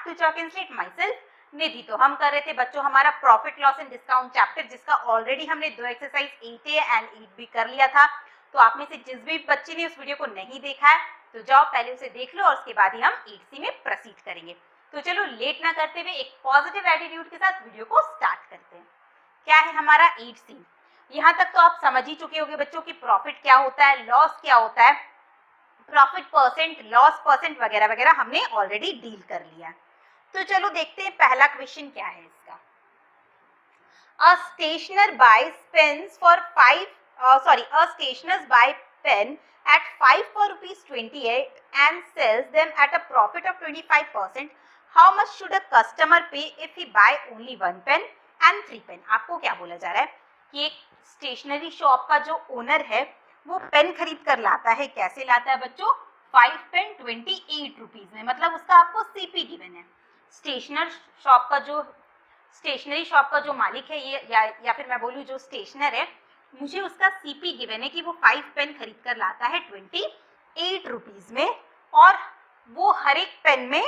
To chalk and slate, myself Nidhi. तो हम कर रहे थे बच्चों हमारा profit loss and discount chapter, जिसका ऑलरेडी हमने 2 एक्सरसाइज 8A एंड 8B कर लिया था। तो आप में से जिस भी बच्चे ने उस वीडियो को नहीं देखा है तो जाओ पहले उसे देख लो और उसके बाद ही हम 8C में प्रोसीड करेंगे। तो चलो लेट ना करते हुए एक पॉजिटिव एटीट्यूड के साथ वीडियो को स्टार्ट करते हैं। क्या है हमारा 8C? यहाँ तक तो आप समझ ही चुके होंगे बच्चों की प्रॉफिट क्या होता है, लॉस क्या होता है, प्रॉफिट परसेंट, लॉस परसेंट वगैरह वगैरह हमने ऑलरेडी डील कर लिया। तो चलो देखते हैं पहला क्वेश्चन क्या है इसका। A stationer buys pens for a stationers buy pen at 5 for rupees 28 and sells them at a profit of 25%. How much should a customer pay if he buy only 1 pen and 3 pen? आपको क्या बोला जा रहा है कि एक stationery shop का जो ओनर है वो पेन खरीद कर लाता है। कैसे लाता है बच्चों? 5 पेन 28 रुपीज में, मतलब उसका आपको सीपी गिवन है। स्टेशनरी शॉप का जो मालिक है ये या फिर मैं बोलूँ जो स्टेशनर है, मुझे उसका सीपी गिवन है कि वो 5 पेन खरीद कर लाता है 28 रुपीज में और वो हर एक पेन में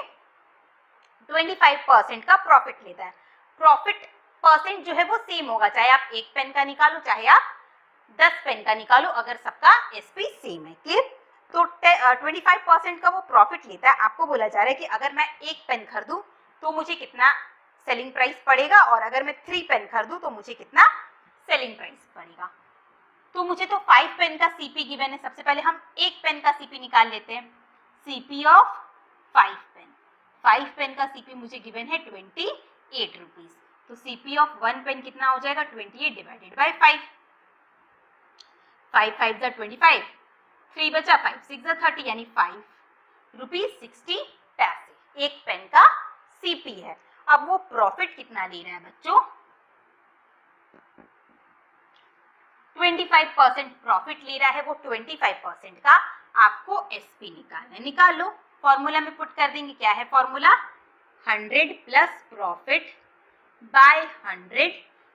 25% का प्रॉफिट लेता है। प्रॉफिट परसेंट जो है वो सेम होगा, चाहे आप 1 पेन का निकालो चाहे आप 10 पेन का निकालो, अगर सबका एसपी सेम है। क्लियर? तो 25% का वो प्रॉफिट लेता है। आपको बोला जा रहा है कि अगर मैं 1 पेन खरीदूं तो मुझे कितना सेलिंग प्राइस पड़ेगा और अगर मैं 3 पेन खरीदूं तो मुझे कितना सेलिंग प्राइस पड़ेगा। तो मुझे तो 5 पेन का सीपी गिवन है। सबसे पहले हम 1 पेन का सीपी निकाल लेते हैं। सीपी ऑफ 5 पेन, 5 पेन का सीपी मुझे गिवन है 28 रुपीज। तो सीपी ऑफ 1 पेन कितना हो जाएगा? 28 डिवाइडेड बाय 5, 5 5 जा 25, 3 बचा 5 6 जा 30, यानी 5 रुपीज 60 पैसे एक पेन का सीपी है। अब वो प्रॉफिट कितना ले रहा है बच्चों? 25% प्रॉफिट ले रहा है। वो 25% का आपको एसपी निकालना है। निकाल लो, फॉर्मूला में पुट कर देंगे। क्या है formula? 100 plus profit by 100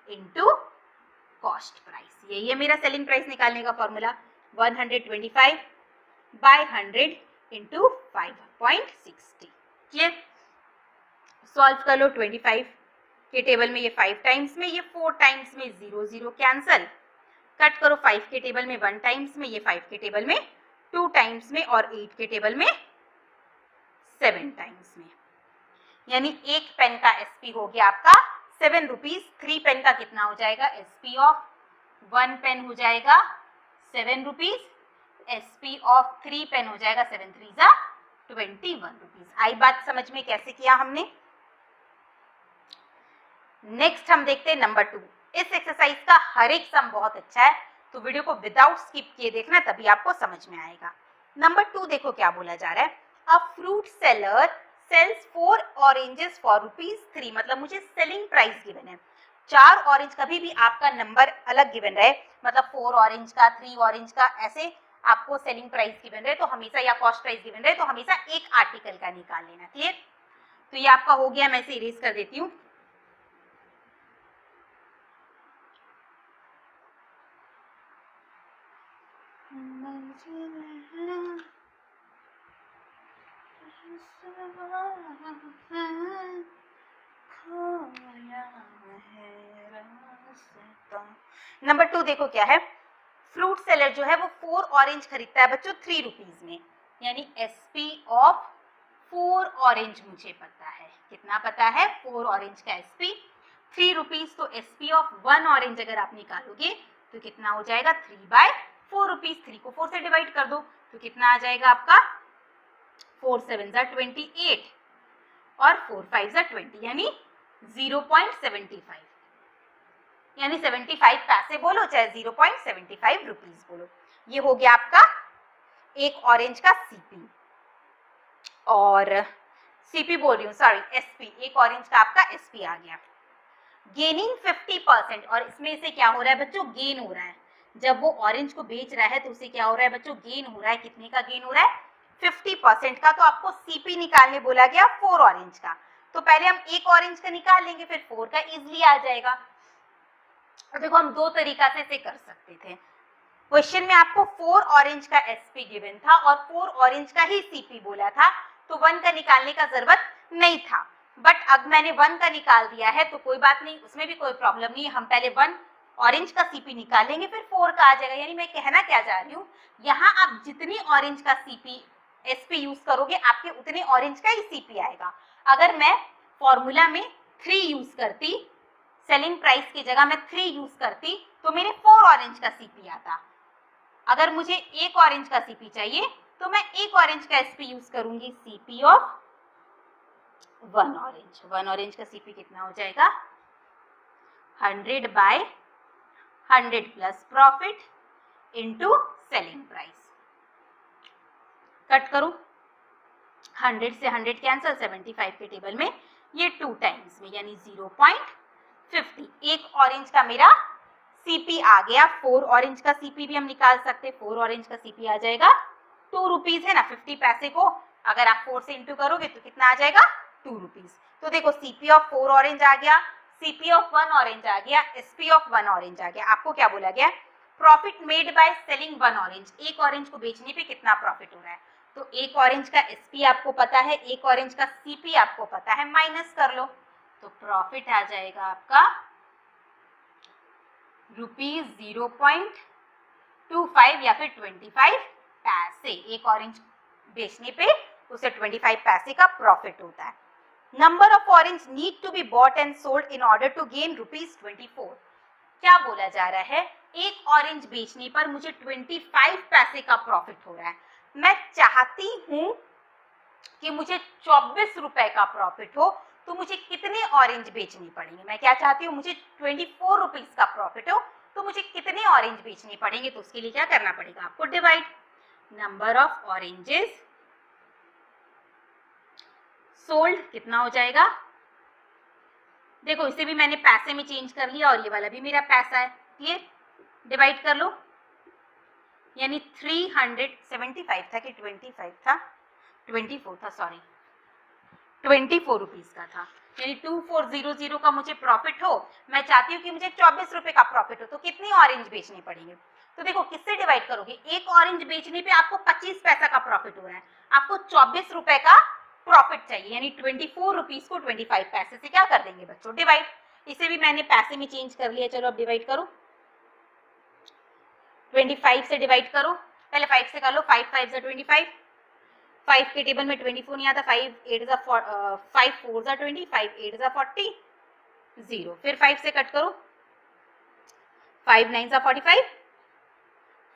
into cost price. यही है मेरा सेलिंग प्राइस निकालने का formula. 125 by 100 into 5.60। Clear? Solve कर लो। 25 के टेबल में ये 5 टाइम्स में, ये 4 टाइम्स में, 0 0 कैंसल। कट करो 5 के टेबल में 1 टाइम्स में, ये 5 के टेबल में 2 टाइम्स में और 8 के टेबल में 7 टाइम्स में, यानी 1 पेन का एसपी हो गया आपका 7 रुपीज। 3 पेन का कितना हो जाएगा? एसपी ऑफ 1 पेन हो जाएगा 7 रुपीज, एसपी ऑफ 3 पेन हो जाएगा 7 3 जा 21 रुपीज। आई बात समझ में कैसे किया हमने? नेक्स्ट हम देखते हैं नंबर 2। इस एक्सरसाइज का हर एक सम बहुत अच्छा है, तो वीडियो को विदाउट स्किप किए देखना, तभी आपको समझ में आएगा। नंबर 2 देखो क्या बोला जा रहा है। A fruit seller sales 4 oranges for ₹3, मतलब मुझे सेलिंग प्राइस गिवन है। 4 ऑरेंज, कभी भी आपका नंबर अलग गिवन रहे, मतलब 4 ऑरेंज का, 3 ऑरेंज का, ऐसे आपको सेलिंग प्राइस गिवन रहे तो हमेशा, या कॉस्ट प्राइस गिवन रहे तो हमेशा एक आर्टिकल का निकाल लेना। क्लियर? तो ये आपका हो गया। मैं इसे इरेज कर देती हूँ। नंबर 2 देखो क्या है। फ्रूट सेलर जो है वो 4 ऑरेंज खरीदता है बच्चों 3 रुपीज में, यानी एसपी ऑफ 4 ऑरेंज मुझे पता है। कितना पता है? 4 ऑरेंज का एसपी 3 रुपीज। तो एसपी ऑफ 1 ऑरेंज अगर आप निकालोगे तो कितना हो जाएगा? 3 बाय 4 रुपीज। 3 को 4 से डिवाइड कर दो तो कितना आ जाएगा आपका? 4 7 जा 28 और 4 5 जा 20, यानी 0.75, यानी 75 पैसे बोलो चाहे 0.75 रुपीज बोलो। ये हो गया आपका एक ऑरेंज का सीपी, और सीपी बोल रही हूँ, सॉरी एसपी, एक ऑरेंज का आपका एसपी आ गया। गेनिंग 50%, और इसमें से क्या हो रहा है बच्चों? गेन हो रहा है। जब वो ऑरेंज को बेच रहा है तो उसे क्या हो रहा है बच्चों? गेन हो रहा है। कितने का गेन हो रहा है? 50% का। तो आपको सीपी निकालने बोला गया 4 ऑरेंज का, तो पहले हम एक ऑरेंज का निकाल लेंगे, फिर 4 का इजिली आ जाएगा। देखो हम 2 तरीका से इसे कर सकते थे। क्वेश्चन में आपको 4 ऑरेंज का एसपी गिवन था और 4 ऑरेंज का ही सीपी बोला था, तो 1 का निकालने का जरूरत नहीं था। बट अब मैंने 1 का निकाल दिया है तो कोई बात नहीं, उसमें भी कोई प्रॉब्लम नहीं है। हम पहले 1 ऑरेंज का सीपी निकालेंगे, फिर 4 का आ जाएगा। यानी मैं कहना क्या चाह रही हूँ, यहाँ आप जितनी ऑरेंज का सीपी एसपी यूज करोगे आपके उतने ऑरेंज का ही सीपी आएगा। अगर मैं फॉर्मूला में 3 यूज करती, सेलिंग प्राइस की जगह मैं 3 यूज करती तो मेरे 4 ऑरेंज का सीपी आता। अगर मुझे 1 ऑरेंज का सीपी चाहिए तो मैं 1 ऑरेंज का एसपी यूज करूंगी, सीपी ऑफ 1 ऑरेंज। 1 ऑरेंज का सीपी कितना हो जाएगा, 100 by 100 plus profit into selling price. Cut करूं, 100 से 100 कैंसिल, 75 के टेबल में ये 2 टाइम्स में यानी 0.50। एक ऑरेंज का मेरा सीपी आ गया। 4 ऑरेंज का सीपी भी हम निकाल सकते। 4 ऑरेंज का सीपी आ जाएगा 2 रुपीज है ना, 50 पैसे को अगर आप 4 से इंटू करोगे तो कितना आ जाएगा, 2 रुपीज। तो देखो सीपी ऑफ 4 ऑरेंज आ गया, सीपी ऑफ 1 ऑरेंज आ गया, एसपी ऑफ 1 ऑरेंज आ गया। आपको क्या बोला गया, profit made by selling 1 orange. एक ऑरेंज को बेचने पे कितना प्रॉफिट हो रहा है। तो एक ऑरेंज का एसपी आपको पता है, एक ऑरेंज का सीपी आपको पता है, माइनस कर लो तो प्रॉफिट आ जाएगा आपका ₹0.25 या फिर 25 पैसे। एक ऑरेंज बेचने पे उसे 25 पैसे का प्रॉफिट होता है। Number of orange need to be bought and sold in order to gain ₹24। क्या बोला जा रहा है, एक ऑरेंज बेचने पर मुझे 25 पैसे का प्रॉफिट हो रहा है। मैं चाहती हूं कि मुझे 24 रुपए का प्रॉफिट हो, तो मुझे कितने ऑरेंज बेचने पड़ेंगे। मैं क्या चाहती हूँ, मुझे 24 रुपीज का प्रॉफिट हो तो मुझे कितने ऑरेंज बेचने पड़ेंगे। तो उसके लिए क्या करना पड़ेगा आपको, divide number of oranges sold कितना हो जाएगा। देखो इसे भी मैंने पैसे में चेंज कर लिया और ये वाला भी मेरा पैसा है, क्लियर। डिवाइड कर लो, यानी 375 था कि 25 था, 24 था, सॉरी 24 रुपीज का था। यानी 2400 का मुझे प्रॉफिट हो, मैं चाहती हूँ कि मुझे 24 रुपए का प्रॉफिट हो, तो कितनी ऑरेंज बेचने पड़ेंगे। तो देखो किससे डिवाइड करोगे, एक ऑरेंज बेचने पे आपको 25 पैसा का प्रॉफिट हो रहा है, आपको 24 रुपए का प्रॉफिट चाहिए, यानी 24 रुपीज को 25 पैसे से क्या कर देंगे बच्चों, डिवाइड। इसे भी मैंने पैसे में चेंज कर लिया, चलो अब डिवाइड करो। 25 से डिवाइड करो, पहले 5 से कर लो, 5 5 जा 25, 5 के टेबल में 24 नहीं आता, 5 8 जा 5 4 जा 20, 5 8 जा 40, 0। फिर 5 से कट करो, 5 9 जा 45,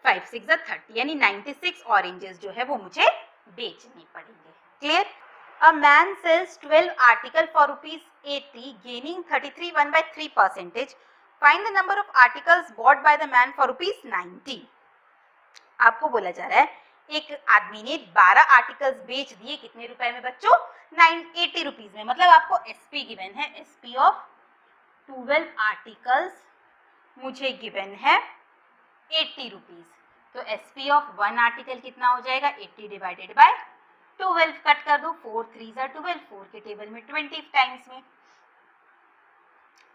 5 6 जा 30, यानी 96 ऑरेंजेस जो है वो मुझे बेचने पड़ेंगे, clear. A man sells 12 article for ₹80, gaining 33 1/3%. Find the number of articles bought by the man for ₹90. आपको बोला जा रहा है एक आदमी ने 12 आर्टिकल्स बेच दिए, कितने रुपए में बच्चों, 80 रुपीज में। मतलब आपको एसपी गिवन है, एसपी ऑफ 12 आर्टिकल्स मुझे गिवन है 80 रुपीज। तो एसपी ऑफ 1 आर्टिकल कितना हो जाएगा, 80 डिवाइडेड बाय 12, कट कर दो, 4 3 जा 12, 4 के टेबल में 20 टाइम्स में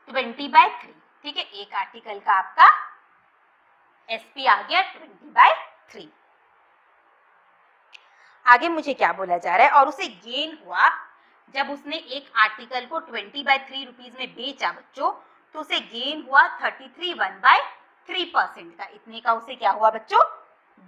20/3, ठीक है। एक आर्टिकल का आपका एसपी आ गया 20/3। आगे मुझे क्या बोला जा रहा है, और उसे गेन हुआ जब उसने एक आर्टिकल को 20/3 रुपीज में बेचा बच्चों, तो उसे गेन हुआ 33 1/3% का। इतने का उसे क्या हुआ बच्चों,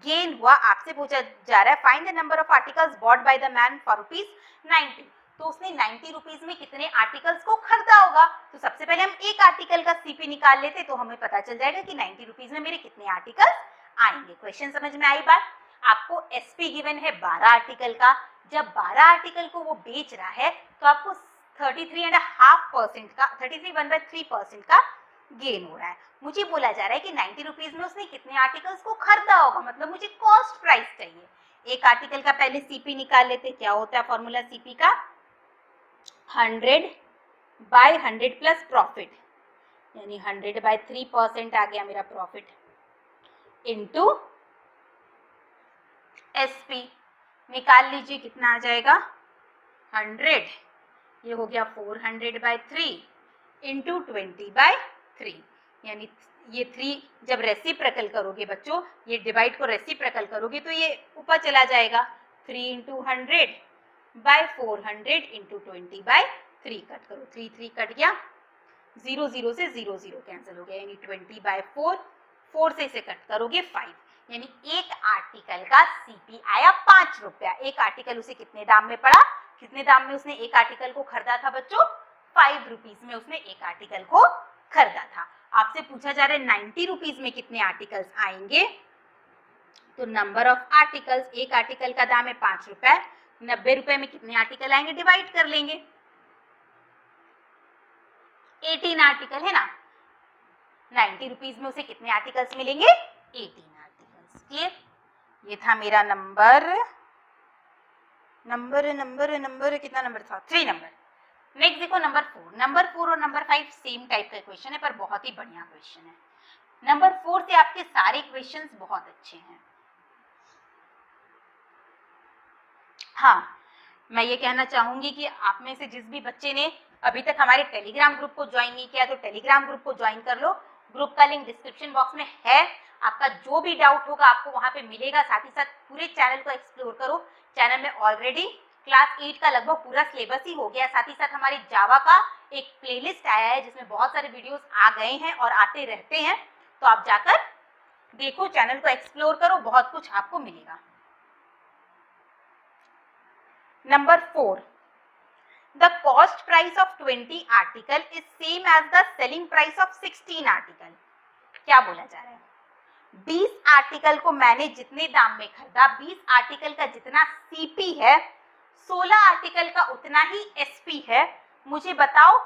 गेन हुआ। आपसे पूछा जा रहा है find the number of articles bought by the man for ₹90। तो उसने 90 रुपीज में कितने आर्टिकल्स को खरीदा होगा। तो सबसे पहले हम एक आर्टिकल का सीपी निकाल लेते तो हमें पता चल जाएगा कि 90 रुपीज में मेरे कितने आर्टिकल्स आएंगे। क्वेश्चन समझ में आई बात। आपको एसपी गिवन है 12 आर्टिकल का, जब 12 आर्टिकल को वो बेच रहा है तो आपको 33.5% का 33 1/3% का गेन हो रहा है। मुझे बोला जा रहा है कि 90 रुपीज में उसने कितने आर्टिकल्स को खरीदा होगा, मतलब मुझे कॉस्ट प्राइस चाहिए। एक आर्टिकल का पहले सीपी निकाल लेते, क्या होता है फॉर्मूला सीपी का, 100/100 प्लस प्रॉफिट, यानी 100/3% आ गया मेरा प्रॉफिट, इनटू एसपी निकाल लीजिए कितना आ जाएगा 100, ये हो गया 400/3 इंटू 20/3, यानी ये 3 जब रेसिप्रोकल करोगे बच्चों, ये डिवाइड को रेसिप्रोकल करोगे तो ये ऊपर चला जाएगा, 3 × 100/400 इंटू 20/3, 3 कट करो, 3 3 कट गया, 0 0 से 0 0 कैंसिल हो गया, यानी 20/4, 4 से इसे कट करोगे 5, यानी एक आर्टिकल का सीपी आया 5 रुपया। एक आर्टिकल उसे कितने दाम में पड़ा, कितने दाम में उसने एक आर्टिकल को खरीदा था बच्चों, 5 रुपीज में उसने एक आर्टिकल को खरीदा था। आपसे पूछा जा रहा है 90 रुपीज में कितने आर्टिकल्स आएंगे, तो नंबर ऑफ आर्टिकल्स, एक आर्टिकल का दाम है 5 रुपए, 90 रुपए में कितने आर्टिकल आएंगे डिवाइड कर लेंगे, 18 आर्टिकल है ना, 90 रुपीज में उसे कितने आर्टिकल्स मिलेंगे, 18 आर्टिकल्स। क्लियर, ये था मेरा नंबर कितना नंबर था, 3 नंबर। नेक्स्ट देखो नंबर 4, नंबर 4 और नंबर 5 सेम टाइप का क्वेश्चन है पर बहुत ही बढ़िया क्वेश्चन है। नंबर 4 से आपके सारे क्वेश्चंस बहुत अच्छे हैं। हाँ, मैं ये कहना चाहूंगी कि आप में से जिस भी बच्चे ने अभी तक हमारे टेलीग्राम ग्रुप को ज्वाइन नहीं किया तो टेलीग्राम ग्रुप को ज्वाइन कर लो, ग्रुप का लिंक डिस्क्रिप्शन बॉक्स में है। आपका जो भी डाउट होगा आपको वहां पे मिलेगा, साथ ही साथ पूरे चैनल को एक्सप्लोर करो। चैनल में ऑलरेडी क्लास 8 का लगभग पूरा सिलेबस ही हो गया, साथ ही साथ हमारे जावा का एक प्लेलिस्ट आया है जिसमें बहुत सारे वीडियोस आ गए हैं और आते रहते हैं, तो आप जाकर देखो, चैनल को एक्सप्लोर करो, बहुत कुछ आपको मिलेगा। Number 4, the cost price of 20 article is same as the selling price of 16 article। क्या बोला जा रहा है, 20 आर्टिकल को मैंने जितने दाम में खरीदा, 20 आर्टिकल का जितना सीपी है, 16 आर्टिकल का उतना ही एसपी है, मुझे बताओ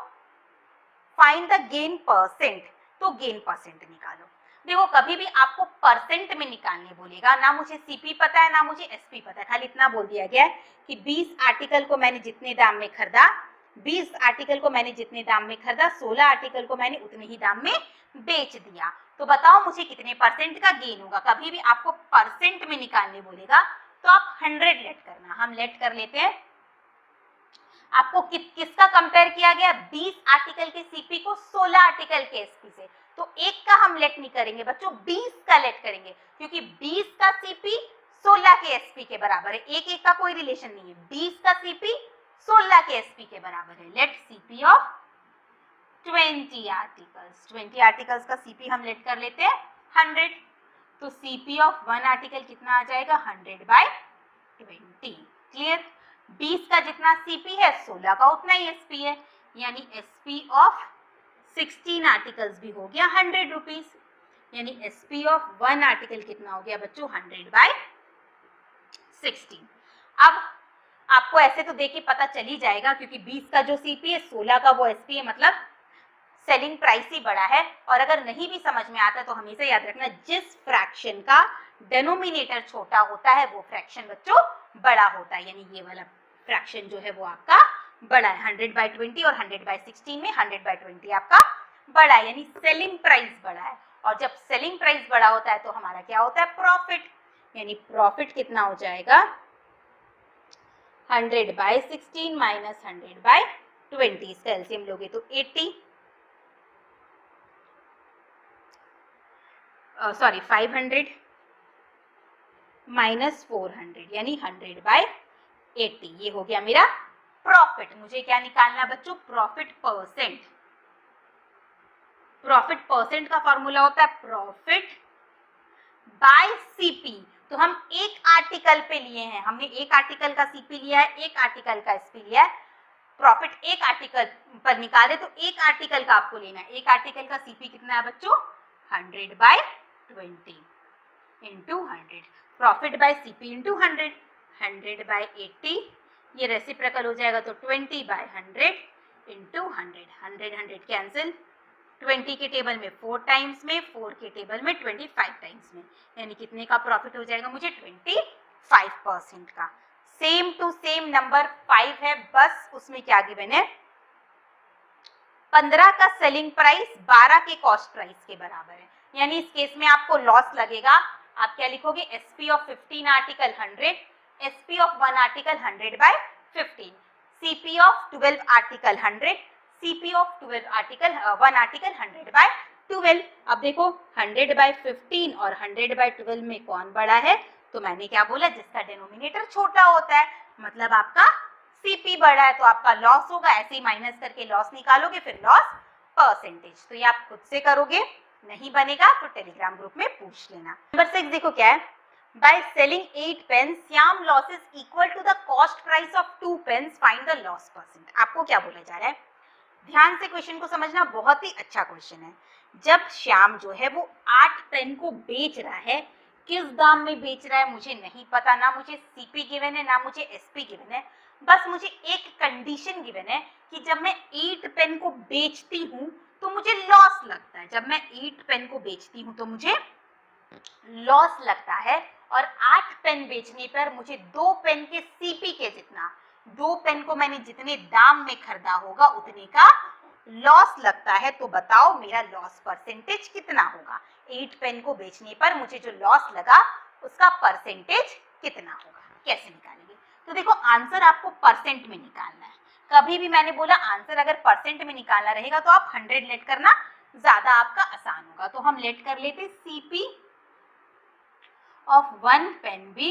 फाइंड द गेन परसेंट। तो गेन परसेंट निकालो। देखो कभी भी आपको परसेंट में निकालने बोलेगा, ना मुझे सीपी पता है ना मुझे एसपी पता है, खाली इतना बोल दिया गया है कि 20 आर्टिकल को मैंने जितने दाम में खरीदा, 20 आर्टिकल को मैंने जितने दाम में खरीदा, 16 आर्टिकल को मैंने उतने ही दाम में बेच दिया, तो बताओ मुझे कितने परसेंट का गेन होगा। कभी भी आपको परसेंट में निकालने बोलेगा तो आप 100 लेट करना, हम लेट कर लेते हैं। आपको किसका कंपेयर किया गया, 20 आर्टिकल के सीपी को 16 आर्टिकल के एसपी से, तो एक का हम लेट नहीं करेंगे बच्चों, 20 का लेट करेंगे, क्योंकि 20 का सीपी 16 के एसपी के बराबर है, एक एक का कोई रिलेशन नहीं है, 20 का सीपी 16 के एसपी के बराबर है। Let CP of 20 articles, 20 articles का सीपी हम लेट कर लेते हैं 100, तो सीपी ऑफ 1 आर्टिकल कितना आ जाएगा, 100/20। क्लियर, 20 का जितना सीपी है 16 का उतना ही एसपी है, यानी एसपी ऑफ 16 आर्टिकल्स भी हो गया 100 रुपीज, यानी एसपी ऑफ 1 आर्टिकल कितना हो गया बच्चों, 100/16। अब आपको ऐसे तो देख के पता चल ही जाएगा, क्योंकि 20 का जो सीपी है 16 का वो एसपी है, मतलब सेलिंग प्राइस ही बड़ा है। और अगर नहीं भी समझ में आता तो हमेशा याद रखना, जिस फ्रैक्शन का डेनोमिनेटर छोटा होता है वो फ्रैक्शन बच्चों बड़ा होता है, यानी ये वाला फ्रैक्शन जो है वो आपका बड़ा है। 100/20 और 100/16 में 100/20 आपका बड़ा है, यानी सेलिंग प्राइस बड़ा है। और जब सेलिंग प्राइस बड़ा होता है तो हमारा क्या होता है, प्रॉफिट, यानी प्रॉफिट कितना हो जाएगा, 100/16 माइनस 100/20, इसका एलसीएम लोगे तो 80, 500 माइनस 400, यानी 100/80, ये हो गया मेरा प्रॉफिट। मुझे क्या निकालना बच्चों, प्रॉफिट परसेंट। प्रॉफिट परसेंट का फॉर्मूला होता है प्रॉफिट बाय सीपी। तो हम एक आर्टिकल पे लिए हैं, हमने एक आर्टिकल का सीपी लिया है, एक आर्टिकल का एसपी लिया है, प्रॉफिट एक आर्टिकल पर निकाले तो एक आर्टिकल का आपको लेना है। एक आर्टिकल का सीपी कितना है बच्चों, 100/20 into 100, profit by CP into 100, 100/80, ये रेसिप्रोकल हो जाएगा तो 20/100 इंटू 100, 100 कैंसिल, 20 के टेबल में 4 टाइम्स में, 4 के टेबल में 25 टाइम्स में, यानी कितने का प्रॉफिट हो जाएगा मुझे, 25% का। सेम टू सेम नंबर 5 है, बस उसमें क्या गिवन है, 15 का सेलिंग प्राइस 12 के कॉस्ट प्राइस के बराबर है, यानी इस केस में आपको लॉस लगेगा। आप क्या लिखोगे, SP of 15 article 100, SP of 1 article 100/15, CP of 12 article 100, CP of 12 article 1 article 100/12। अब देखो 100/15 और 100/12 में कौन बड़ा है, तो मैंने क्या बोला, जिसका डिनोमिनेटर छोटा होता है, मतलब आपका सीपी बढ़ा है तो आपका लॉस होगा, ऐसे ही माइनस करके लॉस निकालोगे, फिर लॉस परसेंटेज। तो ये आप खुद से करोगे, नहीं बनेगा तो टेलीग्राम ग्रुप में पूछ लेना। नंबर 6 देखो क्या है, by selling 8 pen Shyam loses equal to the cost price of 2 pens, find the loss percent. आपको क्या बोला जा रहा है, ध्यान से क्वेश्चन को समझना, बहुत ही अच्छा क्वेश्चन है। जब श्याम जो है वो 8 पेन को बेच रहा है, किस दाम में बेच रहा है मुझे नहीं पता, ना मुझे सीपी गिवन है ना मुझे एसपी गिवन है, बस मुझे एक कंडीशन गिवन है कि जब मैं 8 पेन को बेचती हूँ तो मुझे लॉस लगता है। जब मैं 8 पेन को बेचती हूँ तो मुझे लॉस लगता है, और 8 पेन बेचने पर मुझे 2 पेन के सीपी के जितना, 2 पेन को मैंने जितने दाम में खरीदा होगा उतने का लॉस लगता है। तो बताओ मेरा लॉस परसेंटेज कितना होगा, 8 पेन को बेचने पर मुझे जो लॉस लगा उसका परसेंटेज कितना होगा, कैसे निकालेंगे। तो देखो आंसर आपको परसेंट में निकालना है। कभी भी मैंने बोला आंसर अगर परसेंट में निकालना रहेगा तो आप 100 लेट करना, ज्यादा आपका आसान होगा। तो हम लेट कर लेते सीपी ऑफ 1 पेन बी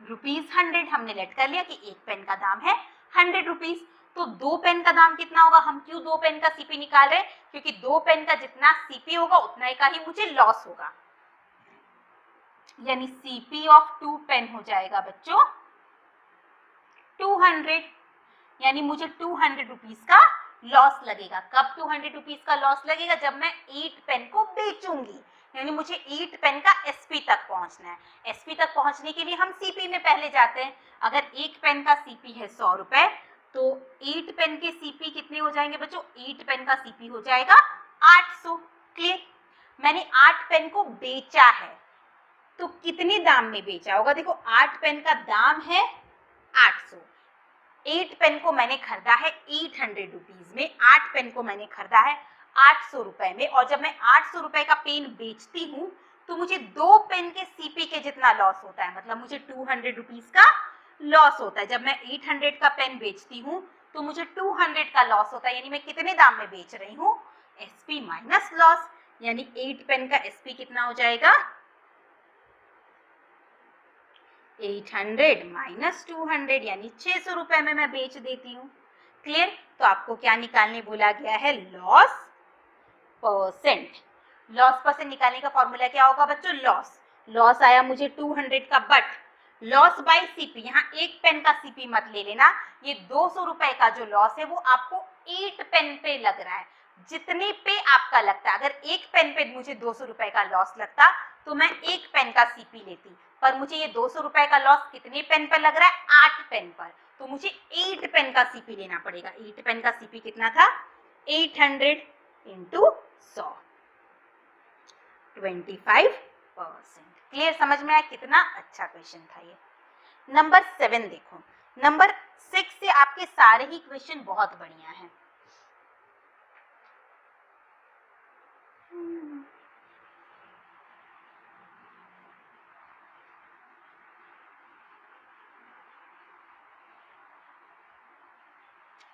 ₹100, हमने लेट कर लिया कि एक पेन का दाम है 100 रुपीज। तो 2 पेन का दाम कितना होगा, हम क्यों 2 पेन का सीपी निकाल रहे हैं, क्योंकि 2 पेन का जितना सीपी होगा उतना ही का ही मुझे लॉस होगा, यानी सीपी ऑफ 2 पेन हो जाएगा बच्चों 200, यानी मुझे 200 रुपीज का लॉस लगेगा। कब 200 रुपीज का लॉस लगेगा, जब मैं 8 पेन को बेचूंगी, यानी मुझे 8 पेन का एसपी तक पहुंचना है। एसपी तक पहुंचने के लिए हम सीपी में पहले जाते हैं। अगर एक पेन का सीपी है 100 रुपए, तो 8 पेन के सीपी कितने हो जाएंगे बच्चों, 8 पेन का सीपी हो जाएगा 800। क्लियर, मैंने 8 पेन को बेचा है तो कितने दाम में बेचा होगा, देखो 8 पेन का दाम है 800, 8 पेन को मैंने खरीदा है 800 रुपीज में, 8 पेन को मैंने खरीदा है 800 रुपए में, और जब मैं 800 रुपए का पेन बेचती हूँ तो मुझे 2 पेन के सीपी के जितना लॉस होता है, मतलब मुझे 200 रुपीज का लॉस होता है। जब मैं 800 का पेन बेचती हूँ तो मुझे 200 का लॉस होता है, यानी मैं कितने दाम में बेच रही हूँ, एसपी माइनस लॉस, यानी 8 पेन का एसपी कितना हो जाएगा 800 माइनस 200, यानी 600 रुपए में मैं बेच देती हूँ। क्लियर, तो आपको क्या निकालने बोला गया है, लॉस परसेंट। लॉस परसेंट निकालने का फॉर्मूला क्या होगा बच्चों, लॉस आया मुझे 200 का, बट लॉस बाय सीपी, यहाँ एक पेन का सीपी मत ले लेना, ये 200 रुपए का जो लॉस है वो आपको 8 पेन पे लग रहा है। जितने पे आपका लगता है, अगर एक पेन पे मुझे 200 रुपए का लॉस लगता तो मैं एक पेन का सीपी लेती, पर मुझे ये 200 रुपए का लॉस कितने पेन पर लग रहा है, 8 पेन पर, तो मुझे 8 पेन का सीपी लेना पड़ेगा। 8 पेन का सीपी कितना था, 800 इंटू 100, 25%। क्लियर, समझ में आया, कितना अच्छा क्वेश्चन था ये। नंबर 7 देखो, नंबर 6 से आपके सारे ही क्वेश्चन बहुत बढ़िया हैं।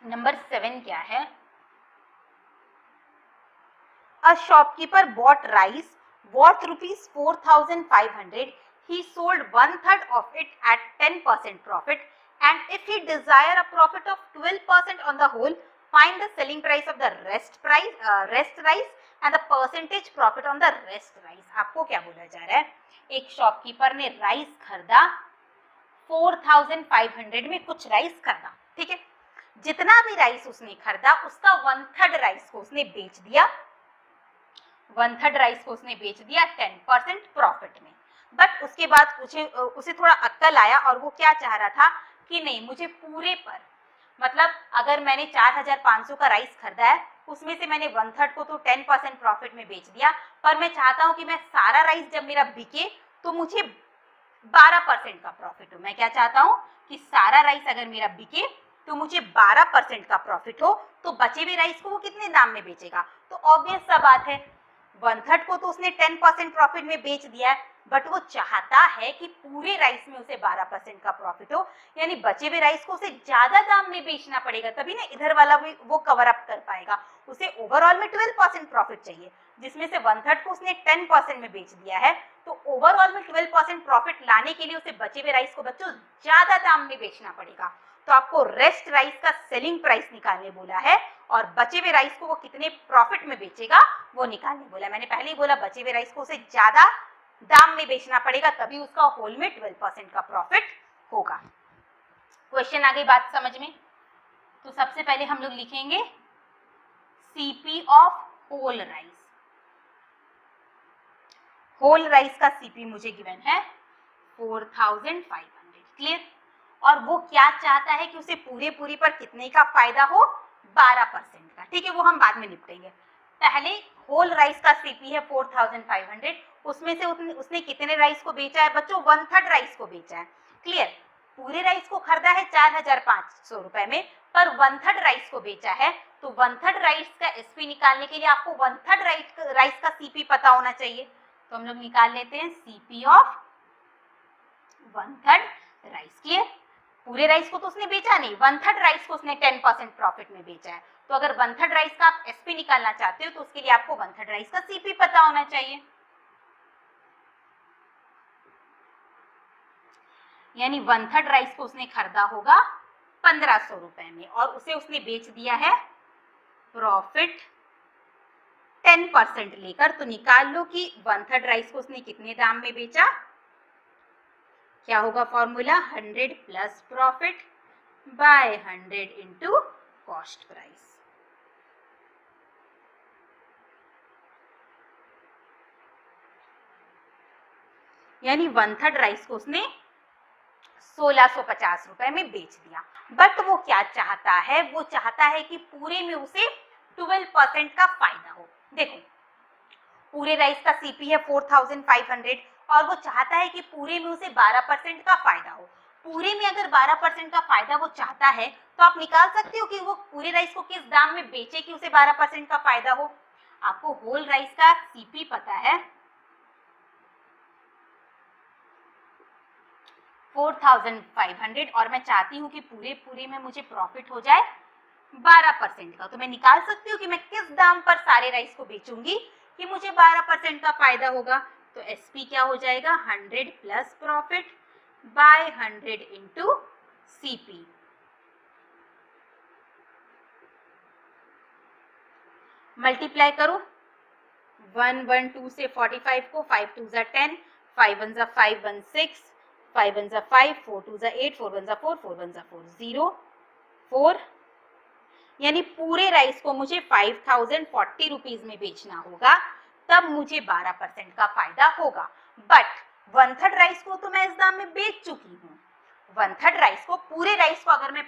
नंबर 7 क्या है, A shopkeeper bought rice worth ₹4,500. He sold 1/3 of it at 10% profit, and if he desire a profit of 12% on the whole, find the selling price of the rest rice and the percentage profit on the rest rice. आपको क्या बोला जा रहा है, एक shopkeeper ने rice खरीदा 4,500 में, कुछ राइस खरीदा, ठीक है, जितना भी राइस उसने खरीदा उसका 1/3 राइस को उसने बेच दिया, 1/3 राइस को उसने बेच दिया 10% प्रॉफिट में। बट उसके बाद उसे थोड़ा अक्ल आया और वो क्या चाह रहा था कि नहीं, मुझे पूरे पर, मतलब अगर मैंने 4,500 का राइस खरीदा है उसमें से मैंने 1/3 को तो 10% प्रॉफिट में बेच दिया, पर मैं चाहता हूं कि मैं सारा राइस जब मेरा बिके तो मुझे 12% का प्रॉफिट हो। मैं क्या चाहता हूं कि सारा राइस अगर मेरा बिके तो मुझे 12% का प्रॉफिट हो, तो बचे हुए राइस को वो कितने दाम में बेचेगा, तो ऑब्वियस सा बात है 1/3 को तो उसने 10% प्रॉफिट में बेच दिया है, बट वो चाहता है कि पूरे राइस में उसे 12% का प्रॉफिट हो, यानी बचे हुए राइस को उसे ज्यादा दाम में बेचना पड़ेगा, तभी ना इधर वाला भी वो कवर अप कर पाएगा। उसे ओवरऑल में 12% प्रॉफिट चाहिए, जिसमें से 1/3 को उसने 10% में बेच दिया है, तो ओवरऑल में 12% प्रॉफिट लाने के लिए उसे बचे हुए राइस को बच्चों ज्यादा दाम में बेचना पड़ेगा। तो आपको रेस्ट राइस का सेलिंग प्राइस निकालने बोला है और बचे हुए राइस को वो कितने प्रॉफिट में बेचेगा वो निकालने बोला। मैंने पहले ही बोला बचे हुए राइस को उसे ज्यादा दाम में बेचना पड़ेगा, तभी उसका होल में 12% का प्रॉफिट होगा। क्वेश्चन आ गई बात समझ में? तो सबसे पहले हम लोग लिखेंगे CP of whole rice. Whole rice का सीपी मुझे गिवन है 4500, क्लियर। और वो क्या चाहता है कि उसे पूरी पर कितने का फायदा हो? 12% का, ठीक है, वो हम बाद में निपटेंगे। पहले होल राइस का सीपी है 4500, उसमें से उसने कितने राइस को बेचा है बच्चों? 1/3 राइस को बेचा है, क्लियर। पूरे राइस को खरीदा है 4500 रुपए में, पर 1/3 राइस को बेचा है, तो 1/3 राइस का एसपी निकालने के लिए आपको 1/3 राइस का सीपी पता होना चाहिए। तो हम लोग निकाल लेते हैं सीपी ऑफ 1/3 राइस, क्लियर। पूरे राइस को तो उसने बेचा नहीं, 1/3 राइस को उसने 10% प्रॉफिट में बेचा है। तो अगर 1/3 राइस का आप एसपी निकालना चाहते हो तो उसके लिए आपको 1/3 राइस का सीपी पता होना चाहिए। यानी 1/3 राइस को उसने खरीदा होगा 1500 रुपए में और उसे उसने बेच दिया है प्रॉफिट 10% लेकर। तो निकाल लो कि 1/3 राइस को उसने कितने दाम में बेचा। क्या होगा formula? 100 plus profit by 100 into cost price. यानी 1/3 राइस को उसने 1650 रुपए में बेच दिया। बट वो क्या चाहता है? वो चाहता है कि पूरे में उसे 12% का फायदा हो। देखो पूरे राइस का सीपी है 4500 और वो चाहता है कि पूरे में उसे 12% का फायदा हो। पूरे में अगर 12% का फायदा वो चाहता है तो आप निकाल सकते हो कि वो पूरे राइस को किस दाम में बेचे कि उसे 12% का फायदा हो। आपको होल राइस का सीपी पता है 4500 और मैं चाहती हूँ कि पूरे में मुझे प्रॉफिट हो जाए 12% का। तो मैं निकाल सकती हूँ कि मैं किस दाम पर सारे राइस को बेचूंगी कि मुझे 12% का फायदा होगा। तो एसपी क्या हो जाएगा? 100 plus profit by 100 into CP. Multiply करो 112 से 45 को, 5 2 जा 10, 5 1 जा 5 1 6, 5 1 जा 5, 4 2 जा 8, 4 1 जा 4, 4 1 जा 4 0 4। यानी पूरे राइस को मुझे 5040 रुपीज में बेचना होगा, तब मुझे 12% का फायदा होगा। बट 1/3 राइस को तो मैं इस दाम में बेच चुकी हूँ। 1/3 राइस को, पूरे राइस को अगर मैं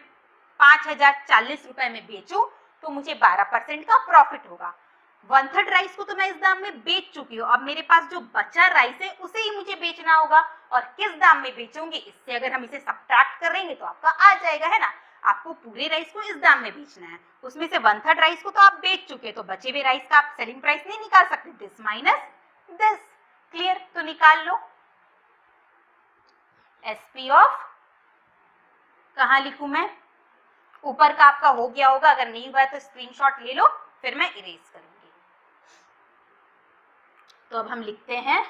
5040 रुपए में बेचूं तो मुझे 12% का प्रॉफिट होगा। 1/3 राइस को तो मैं इस दाम में बेच चुकी हूँ, अब मेरे पास जो बचा राइस है उसे ही मुझे बेचना होगा। और किस दाम में बेचूंगी, इससे अगर हम इसे सब्ट्रैक्ट करेंगे तो आपका आ जाएगा, है ना। आपको पूरे राइस को इस दाम में बेचना है, उसमें से 1/3 राइस को तो आप बेच चुके, तो बचे हुए राइस का आप सेलिंग प्राइस नहीं निकाल सकते, दिस माइनस दिस, क्लियर। तो निकाल लो एसपी ऑफ, कहाँ लिखूं मैं? ऊपर का आपका हो गया होगा, अगर नहीं हुआ है तो स्क्रीनशॉट ले लो, फिर मैं इरेज करूंगी। तो अब हम लिखते हैं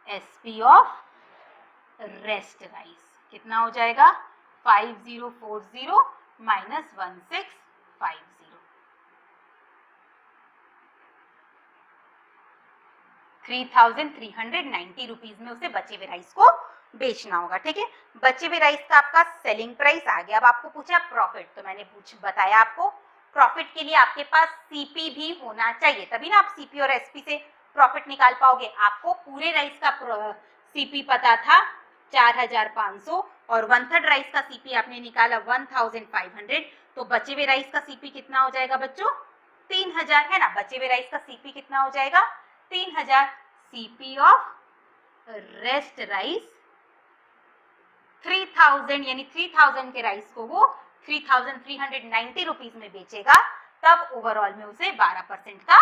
एसपी ऑफ रेस्ट राइस कितना हो जाएगा? 5040 माइनस 1650, 3390 रुपीज में उसे बचे हुए राइस को बेचना होगा, ठीक है। बचे हुए राइस का आपका सेलिंग प्राइस आ गया। अब आपको पूछा प्रॉफिट, तो मैंने बताया आपको प्रॉफिट के लिए आपके पास सीपी भी होना चाहिए, तभी ना आप सीपी और एसपी से प्रॉफिट निकाल पाओगे। आपको पूरे राइस का सीपी पता था 4500 और 1/3 राइस का सीपी आपने निकाला 1500, तो बचे हुए राइस का सीपी कितना हो जाएगा बच्चों? 3000, है ना। बचे हुए राइस का सीपी कितना हो जाएगा? 3000। सीपी ऑफ रेस्ट राइस 3000, यानी 3000 के राइस को वो 3390 रुपीज में बेचेगा, तब ओवरऑल में उसे 12% का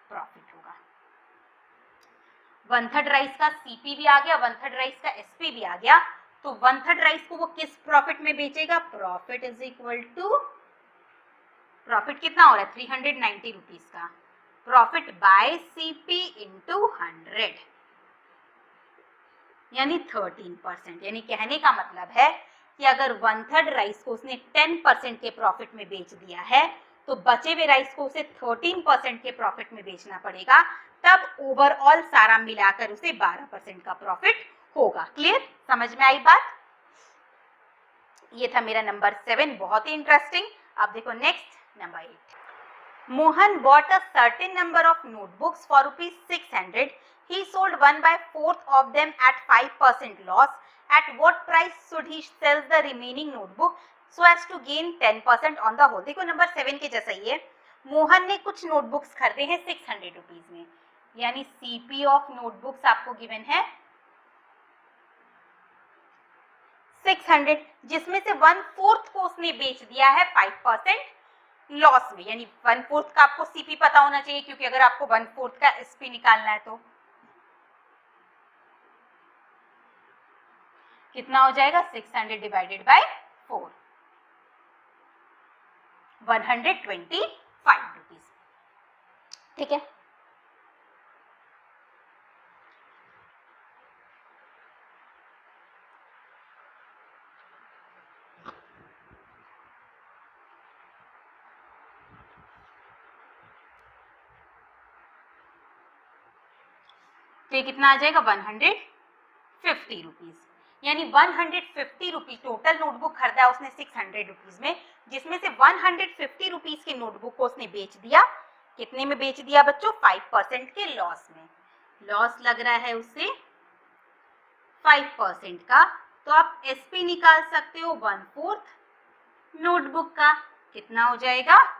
प्रॉफिट होगा। 1/3 राइस का सीपी भी आ गया, 1/3 राइस का एसपी भी आ गया, तो 1/3 राइस को वो किस प्रॉफिट में बेचेगा? Profit is equal to, profit कितना हो रहा है? 390 रुपीज का, प्रॉफिट बाय सीपी इंटू 100। यानी 13%। यानी कहने का मतलब है कि अगर 1/3 राइस को उसने 10% के प्रॉफिट में बेच दिया है तो बचे हुए राइस को उसे 13% के प्रॉफिट में बेचना पड़ेगा, तब ओवरऑल सारा मिलाकर उसे 12% का प्रॉफिट होगा। क्लियर, समझ में आई बात? ये था मेरा नंबर 7, बहुत ही इंटरेस्टिंग। अब देखो next number 8। Mohan bought a certain number of notebooks for rupees 600. He sold 1/4 of them at 5% loss. At what price should he sell the remaining notebook so as to gain 10% on the whole? देखो number 7 के जैसा ही है। मोहन ने कुछ notebooks खरीदे हैं 600 rupees में, यानी सीपी ऑफ नोटबुक्स आपको गिवन है 600, जिसमें से 1/4 को उसने बेच दिया है 5% लॉस में, यानी 1/4 का आपको सीपी पता होना चाहिए, क्योंकि अगर आपको 1/4 का एसपी निकालना है तो कितना हो जाएगा? 600 डिवाइडेड बाय 4, 125 रुपीज। ठीक है, तो ये कितना आ जाएगा? 150 रुपीज। यानी 150 रुपीज टोटल नोटबुक खरीदा उसने 600 रुपीज में, जिसमें से 150 रुपीज की नोटबुक को उसने बेच दिया। कितने में बेच दिया बच्चों? 5% के लॉस में। लॉस लग रहा है उससे 5% का, तो आप एसपी निकाल सकते हो 1/4 नोटबुक का। कितना हो जाएगा?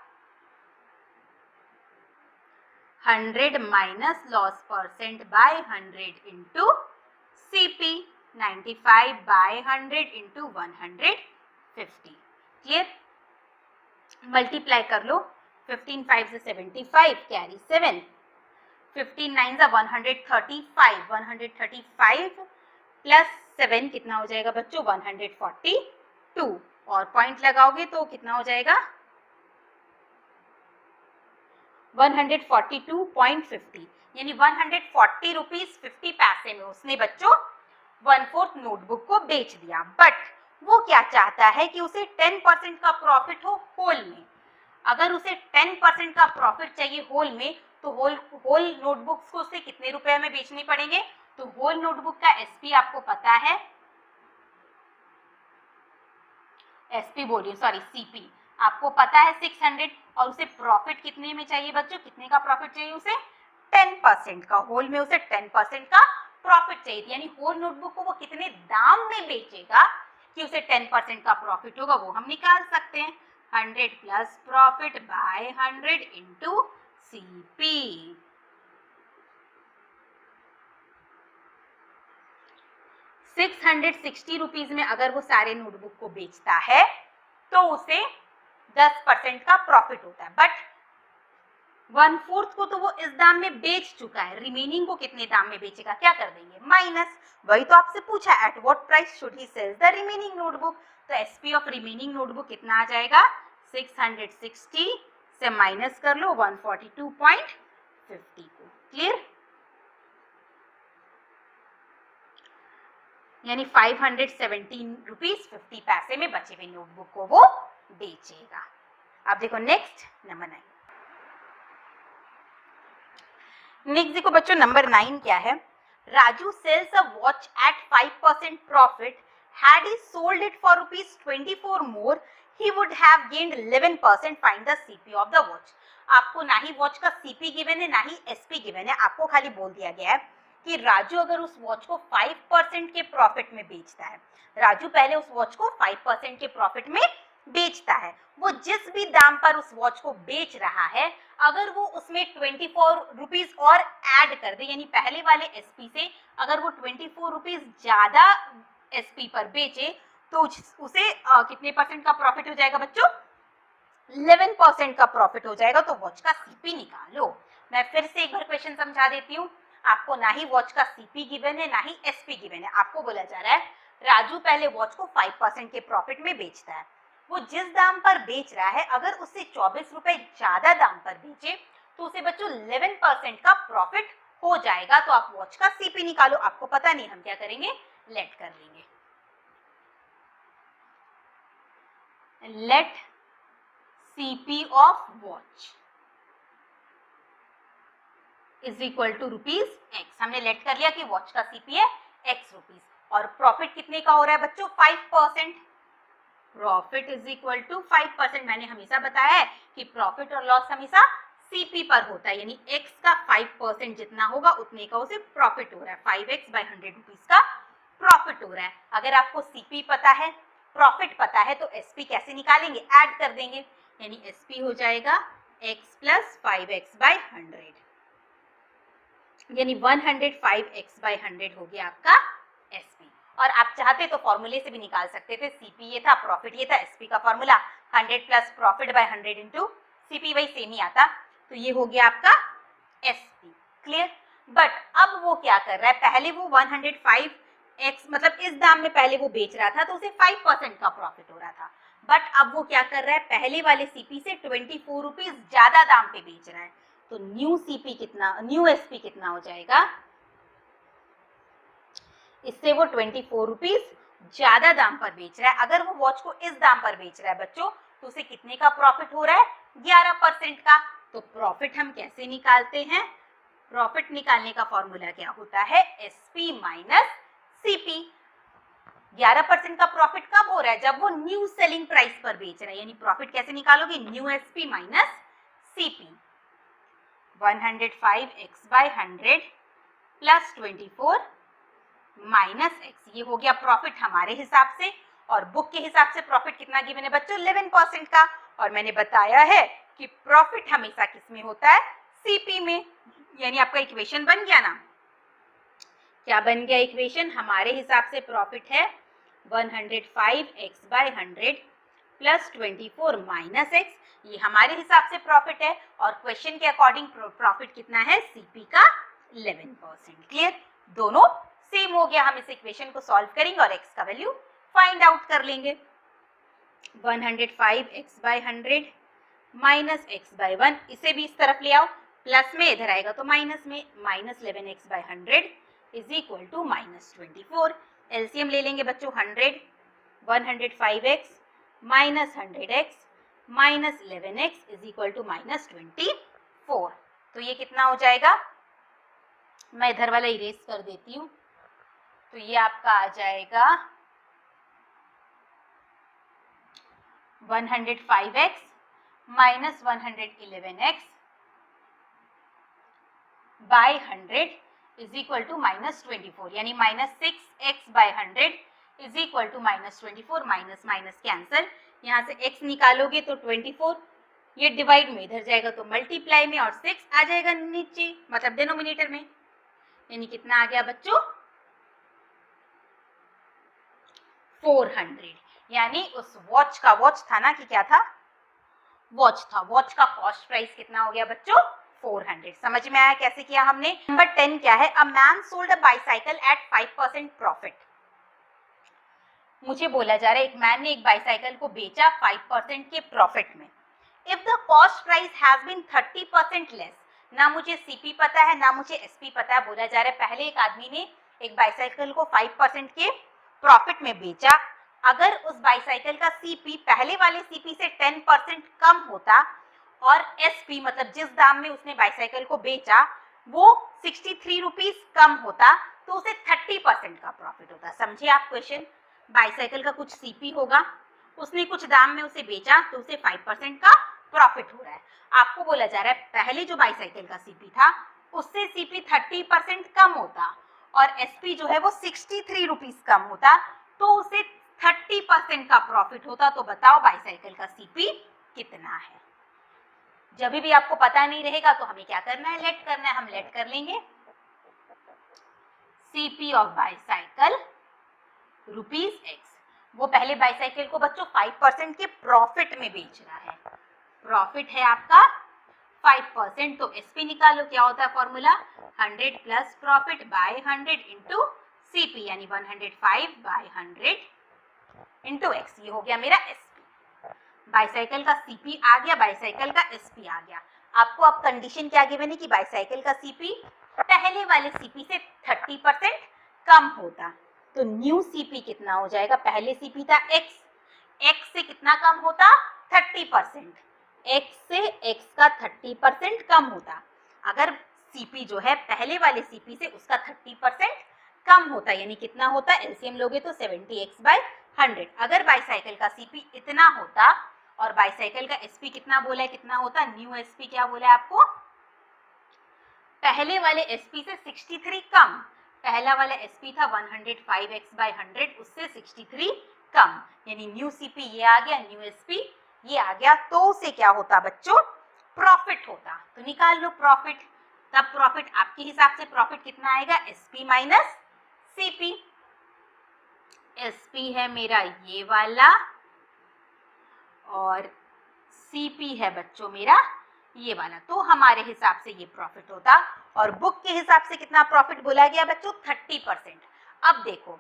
100 minus loss percent by 100 into CP, 95 by 100 into 150। Clear? Multiply कर लो, 15 5 से 75, कैरी 7, 15 9 से 135, 135 प्लस 7 कितना हो जाएगा बच्चों? 142, और पॉइंट लगाओगे तो कितना हो जाएगा? 142.50, यानी 140 रुपीज 50 पैसे में उसने बच्चों 1/4 नोटबुक को बेच दिया। बट वो क्या चाहता है कि उसे 10% का प्रॉफिट हो होल में। अगर उसे 10% का प्रॉफिट चाहिए होल में, तो होल नोटबुक्स को उसे कितने रुपए में बेचने पड़ेंगे? तो होल नोटबुक का एसपी आपको पता है, एसपी बोल रही हूँ, सॉरी सीपी आपको पता है 600, और उसे प्रॉफिट कितने में चाहिए बच्चों? कितने का प्रॉफिट चाहिए उसे? 10% का। होल में उसे 10% का प्रॉफिट चाहिए, यानी होल नोटबुक को वो कितने दाम में बेचेगा कि उसे 10% का प्रॉफिट होगा, वो हम निकाल सकते हैं। 100 plus profit by 100 into CP. ₹660 में अगर वो सारे नोटबुक को बेचता है तो उसे 10% का प्रॉफिट होता है। बट 1/4 को तो वो इस दाम में बेच चुका है, रिमेनिंग को कितने दाम में बेचेगा? क्या कर देंगे? माइनस। वही तो आपसे पूछा, at what price should he sell the remaining notebook. तो एसपी ऑफ रिमेनिंग नोटबुक कितना आ जाएगा? 660 से माइनस कर लो 142.50 को। क्लियर? यानी 517 रुपीज 50 पैसे में बचे हुए नोटबुक को वो बेचेगा। अब देखो नेक्स्ट नंबर 9। नेक्स्ट देखो बच्चों नंबर 9 क्या है? Raju sells a watch at 5% profit. Had he sold it for ₹24 more, he would have gained 11%. Find the CP of the watch. आपको ना ही वॉच का सीपी गिवन है ना ही एसपी गिवन है, आपको खाली बोल दिया गया है कि राजू अगर उस वॉच को 5% के प्रॉफिट में बेचता है, राजू पहले उस वॉच को 5% के प्रॉफिट में बेचता है, वो जिस भी दाम पर उस वॉच को बेच रहा है, अगर वो उसमें 24 रुपीज और ऐड कर दे, यानी पहले वाले एसपी से अगर वो 24 रुपीज ज्यादा एसपी पर बेचे, तो उसे कितने परसेंट का प्रॉफिट हो जाएगा बच्चों? 11% का प्रॉफिट हो जाएगा। तो वॉच का सीपी निकालो। मैं फिर से एक बार क्वेश्चन समझा देती हूँ। आपको ना ही वॉच का सीपी गिवन है ना ही एसपी गिवन है। आपको बोला जा रहा है राजू पहले वॉच को 5% के प्रॉफिट में बेचता है, वो जिस दाम पर बेच रहा है अगर उससे 24 रुपए ज्यादा दाम पर बेचे तो उसे बच्चों 11% का प्रॉफिट हो जाएगा तो आप वॉच का सीपी निकालो। आपको पता नहीं, हम क्या करेंगे, लेट कर लेंगे। Let CP of watch is equal to ₹x। हमने लेट कर लिया कि वॉच का सीपी है x रुपीज, और प्रॉफिट कितने का हो रहा है बच्चों, 5%। Profit is equal to 5%। मैंने हमेशा बताया है कि प्रॉफिट और लॉस हमेशा सीपी पर होता है, यानी x का 5% जितना होगा उतने का उसे प्रॉफिट हो रहा है। 5x बाय 100 रुपीज का प्रॉफिट हो रहा है। अगर आपको सीपी पता है, प्रॉफिट पता है, तो एसपी कैसे निकालेंगे, ऐड कर देंगे, यानी एसपी हो जाएगा x प्लस 5x बाय 100, यानी 105x बाय 100 हो गया आपका एसपी। और आप चाहते तो फॉर्मूले से भी निकाल सकते थे, सीपी ये था, प्रॉफिट ये था, एसपी का formula 100 plus profit by 100 into CP, वही सेम ही आता, तो ये हो गया आपका एसपी। क्लियर। बट अब वो क्या कर रहा है, पहले वो 105x मतलब इस दाम में पहले वो बेच रहा था तो उसे 5% का प्रॉफिट हो रहा था, बट अब वो क्या कर रहा है, पहले वाले सीपी से 24 रुपीज ज्यादा दाम पे बेच रहा है, तो न्यू सीपी कितना, न्यू एसपी कितना हो जाएगा, इससे वो 24 रुपीज ज्यादा दाम पर बेच रहा है। अगर वो वॉच को इस दाम पर बेच रहा है बच्चों, तो उसे कितने का प्रॉफिट हो रहा है, 11% का। तो प्रॉफिट हम कैसे निकालते हैं, प्रॉफिट निकालने का फॉर्मूला क्या होता है, एसपी माइनस सीपी। 11% का प्रॉफिट कब हो रहा है, जब वो न्यू सेलिंग प्राइस पर बेच रहा है, यानी प्रॉफिट कैसे निकालोगे, new SP minus CP. 105x by 100 plus 24 minus x, ये हो गया प्रॉफिट हमारे हिसाब से, और बुक के हिसाब से प्रॉफिट कितना गिवन है बच्चों, 11% का। और मैंने बताया है कि प्रॉफिट हमेशा किस में होता है, सीपी में, यानी आपका इक्वेशन बन गया ना, क्या बन गया इक्वेशन, हमारे हिसाब से प्रॉफिट है 105x by 100 plus 24 minus x, ये हमारे हिसाब से प्रॉफिट है, और क्वेश्चन के अकॉर्डिंग प्रॉफिट कितना है, सीपी का 11%। क्लियर, दोनों सेम हो गया। हम इस इक्वेशन को सॉल्व करेंगे और x का वैल्यू फाइंड आउट कर लेंगे। 105x by 100 minus x bye 1, इसे भी इस तरफ ले आओ, प्लस में इधर आएगा तो माइनस में, minus 11x by 100 is equal to minus 24। LCM ले लेंगे बच्चों, 100 105x minus 100x minus 11x is equal to minus 24। तो ये कितना हो जाएगा, मैं इधर वाला इरेज कर देती हूँ, तो ये आपका आ जाएगा 105x minus 111x by 100 is equal to minus 24, यानी minus 6x by 100 is equal to minus 24, minus minus cancel, यहाँ से x निकालोगे तो 24, ये डिवाइड में इधर जाएगा तो मल्टीप्लाई में, और 6 आ जाएगा नीचे मतलब डिनोमिनेटर में, यानी कितना आ गया बच्चों 400। यानी उस वॉच का, वॉच था ना कि क्या था, वॉच था, वॉच का कॉस्ट प्राइस कितना हो गया बच्चों 400। समझ में आया कैसे किया हमने। नंबर 10 क्या है, a man sold a bicycle at 5% profit. मुझे बोला जा रहा है एक मैन ने एक बाइसाइकिल को बेचा 5% के प्रॉफिट में। If the cost price has been 30% less, ना मुझे सीपी पता है ना मुझे एसपी पता है, बोला जा रहा है पहले एक आदमी ने एक बाइसाइकिल को 5% के प्रॉफिट में बेचा, अगर उस बाइसाइकिल का सीपी पहले वाले सीपी से 10% कम होता और एसपी मतलब जिस दाम में उसने बाइसाइकिल को बेचा वो 63 रुपीज कम होता, तो उसे 30% का प्रॉफिट होता। समझे आप क्वेश्चन, बाइसाइकिल का कुछ सीपी होगा, उसने कुछ दाम में उसे बेचा तो उसे 5% का प्रॉफिट हो रहा है। आपको बोला जा रहा है पहले जो बाइसाइकिल का सीपी था उससे सीपी 30% कम होता और एसपी जो है वो 63 रुपीज कम होता, तो उसे 30% का प्रॉफिट होता। तो बताओ बाइसाइकिल का सीपी कितना है। जब भी आपको पता नहीं रहेगा तो हमें क्या करना है, लेट करना है, हम लेट कर लेंगे। सीपी ऑफ बाइसाइकिल ₹x, वो पहले बाइसाइकिल को बच्चों 5% के प्रॉफिट में बेच रहा है, प्रॉफिट है आपका 5%, तो एसपी निकालो, क्या होता है formula 100 plus profit by 100 into CP, यानी 105 बाय 100 इंटू एक्स, ये हो गया मेरा एसपी। बाइसाइकिल का सीपी आ गया, बाइसाइकिल का एसपी आ गया। आपको अब कंडीशन क्या गिवन है कि बाइसाइकिल का सीपी पहले वाले सीपी से 30% कम होता, तो न्यू सीपी कितना हो जाएगा, पहले सीपी था x, x से कितना कम होता 30%, x से x का 30% कम होता। अगर सीपी जो है पहले वाले सीपी से उसका 30% कम होता, यानी कितना होता, एलसीएम लोगे तो 70x/100। अगर बाईसाइकिल का सीपी इतना होता और बाईसाइकिल का एसपी कितना बोला है, कितना होता, न्यू एसपी क्या बोला है आपको, पहले वाले एसपी से 63 कम, पहला वाला एसपी था 105x/100, उससे 63 कम, यानी न्यू सीपी ये आ गया, न्यू एसपी ये आ गया, तो उसे क्या होता बच्चों, प्रॉफिट होता। तो निकाल लो प्रॉफिट, तब प्रॉफिट आपके हिसाब से प्रॉफिट कितना आएगा, एसपी माइनस सीपी। एसपी है मेरा ये वाला और सीपी है बच्चों मेरा ये वाला, तो हमारे हिसाब से ये प्रॉफिट होता। और बुक के हिसाब से कितना प्रॉफिट बोला गया बच्चों, 30%। अब देखो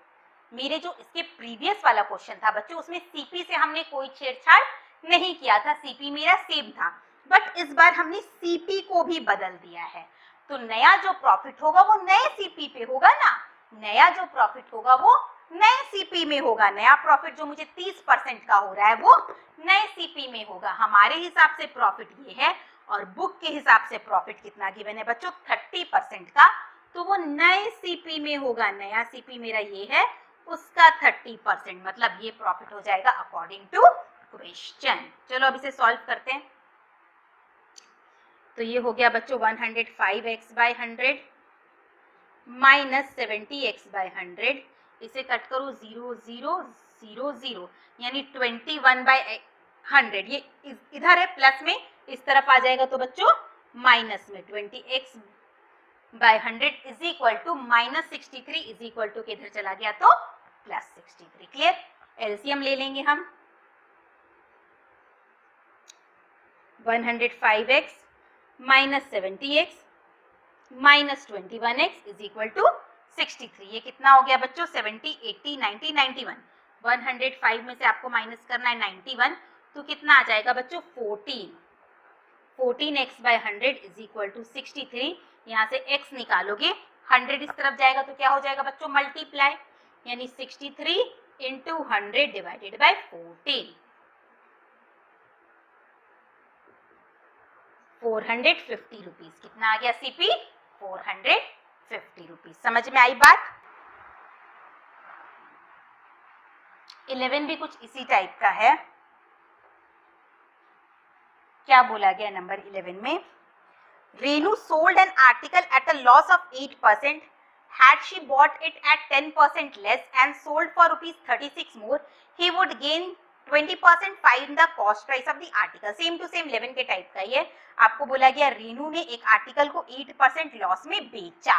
मेरे जो इसके प्रीवियस वाला क्वेश्चन था बच्चों, उसमें सीपी से हमने कोई छेड़छाड़ नहीं किया था, सीपी मेरा सेम था, बट इस बार हमने सीपी को भी बदल दिया है, तो नया जो प्रॉफिट होगा वो नए सीपी पे होगा ना, नया जो प्रॉफिट होगा वो नए सीपी में होगा, नया प्रॉफिट जो मुझे 30% का हो रहा है वो नए सीपी में होगा। हमारे हिसाब से प्रॉफिट ये है और बुक के हिसाब से प्रॉफिट कितना गिवन है बच्चों, 30% का, तो वो नए सीपी में होगा, नया सीपी मेरा ये है उसका 30%, मतलब ये प्रॉफिट हो जाएगा अकॉर्डिंग टू क्वेश्चन। चलो अब इसे सॉल्व करते हैं। तो ये हो गया बच्चों 105x/100 माइनस 70x/100, इसे कट करो 0 0 0 0, यानी 21/100, ये इधर है प्लस में, इस तरफ आ जाएगा तो बच्चों माइनस में, 20x/100 is equal to minus 63 is equal to किधर चला गया तो प्लस 63। क्लियर, एलसीएम ले लेंगे हम, 105x minus 70x minus 21x is equal to 63, ये कितना हो गया बच्चों, 70 80 90 91, 105 में से आपको माइनस करना है 91, तो कितना आ जाएगा बच्चों 14x/100 इज इक्वल टू 63, यहाँ से x निकालोगे 100 इस तरफ जाएगा तो क्या हो जाएगा बच्चों मल्टीप्लाई, यानी 63 इंटू 100 डिवाइडेड बाय 14, 450 रुपीज, कितना आ गया सीपी, 450 रुपीज। समझ में आई बात। 11 भी कुछ इसी टाइप का है, क्या बोला गया नंबर 11 में, Renu sold an article at a loss of 8%, had she bought it at 10% less and sold for ₹36 more, he would gain 20% find the cost price of the article। Same to same 11 के type का ये, आपको बोला गया रेनू ने एक article को 8% loss में बेचा,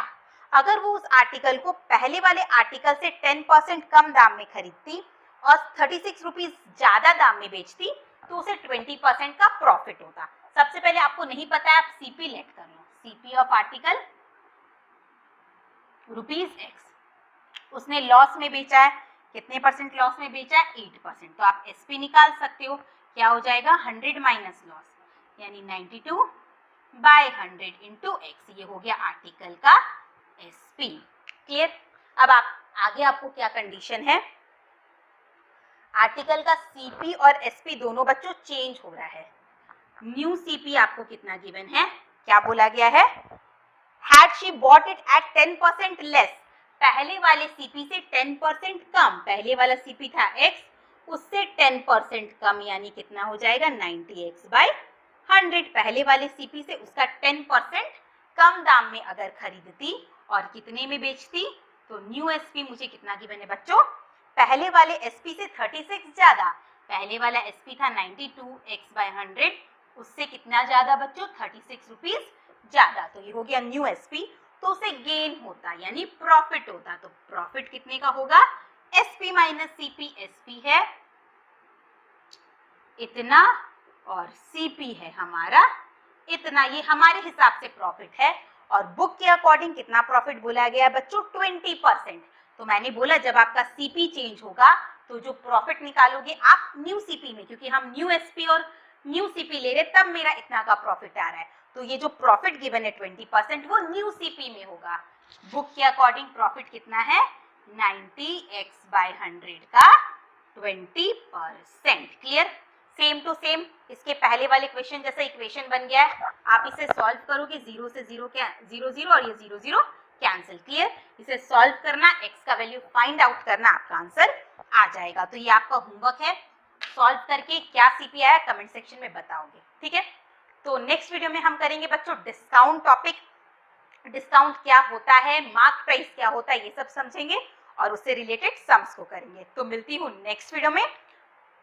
अगर वो उस आर्टिकल को पहले वाले आर्टिकल से 10% कम दाम में खरीदती और 36 रुपीज ज्यादा दाम में बेचती तो उसे 20% का प्रॉफिट होता। सबसे पहले आपको नहीं पता है, आप सीपी लेट कर लो, सीपी ऑफ आर्टिकल ₹x, उसने लॉस में बेचा है, कितने परसेंट लॉस में बेचा है, 8%, तो आप एसपी निकाल सकते हो, क्या हो जाएगा 100 माइनस लॉस, यानी 92/100 इंटू x, ये हो गया आर्टिकल का एसपी। क्लियर, अब आप आगे आपको क्या कंडीशन है, आर्टिकल का सीपी और एसपी दोनों बच्चों चेंज हो रहा है, न्यू सीपी आपको कितना गिवन है, क्या बोला गया है, had she bought it at 10% less, पहले वाले सीपी से 10% कम, पहले वाला सीपी था x, उससे 10% कम, यानी कितना हो जाएगा 90x/100, पहले वाले सीपी से उसका 10% कम दाम में अगर खरीदती और कितने में बेचती, तो न्यू एसपी मुझे कितना गिवन है बच्चों, पहले वाले एसपी से 36 ज्यादा, पहले वाला एसपी था 92x/100, उससे कितना ज्यादा बच्चों 36 रुपीज ज्यादा, तो ये हो गया न्यू एसपी, तो उसे गेन होता यानी प्रॉफिट होता, तो प्रॉफिट कितने का होगा, एसपी माइनस सीपी, एसपी है इतना और सीपी है हमारा इतना, ये हमारे हिसाब से प्रॉफिट है। और बुक के अकॉर्डिंग कितना प्रॉफिट बोला गया बच्चों 20%, तो मैंने बोला जब आपका सीपी चेंज होगा तो जो प्रॉफिट निकालोगे आप न्यू सीपी में, क्योंकि हम न्यू एसपी और न्यू सीपी ले रहे तब मेरा इतना का प्रॉफिट आ रहा है, तो ये जो प्रॉफिट गिवन है 20% वो न्यू सीपी में होगा। बुक के अकॉर्डिंग प्रॉफिट कितना है 90x/100 का 20%। क्लियर? सेम टू सेम इसके पहले वाले क्वेश्चन जैसा इक्वेशन बन गया है, आप इसे सॉल्व करोगे 0 से 0 0 और ये 0 0 कैंसिल। क्लियर? इसे सॉल्व करना, x का वैल्यू फाइंड आउट करना, आपका आंसर आ जाएगा। तो ये आपका होमवर्क है, सॉल्व करके क्या सीपी आया कमेंट सेक्शन में बताओगे। ठीक है, तो नेक्स्ट वीडियो में हम करेंगे बच्चों डिस्काउंट टॉपिक, डिस्काउंट क्या होता है, मार्क प्राइस क्या होता है, ये सब समझेंगे और उससे रिलेटेड सम्स को करेंगे। तो मिलती हूँ नेक्स्ट वीडियो में,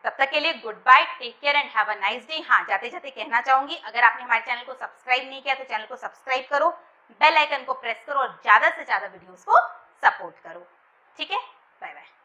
तब तक के लिए goodbye, take care and have a nice day. हाँ, जाते जाते कहना चाहूंगी, अगर आपने हमारे चैनल को सब्सक्राइब नहीं किया तो चैनल को सब्सक्राइब करो, बेल आइकन को प्रेस करो और ज्यादा से ज्यादा वीडियोस को सपोर्ट करो। ठीक है, बाय बाय।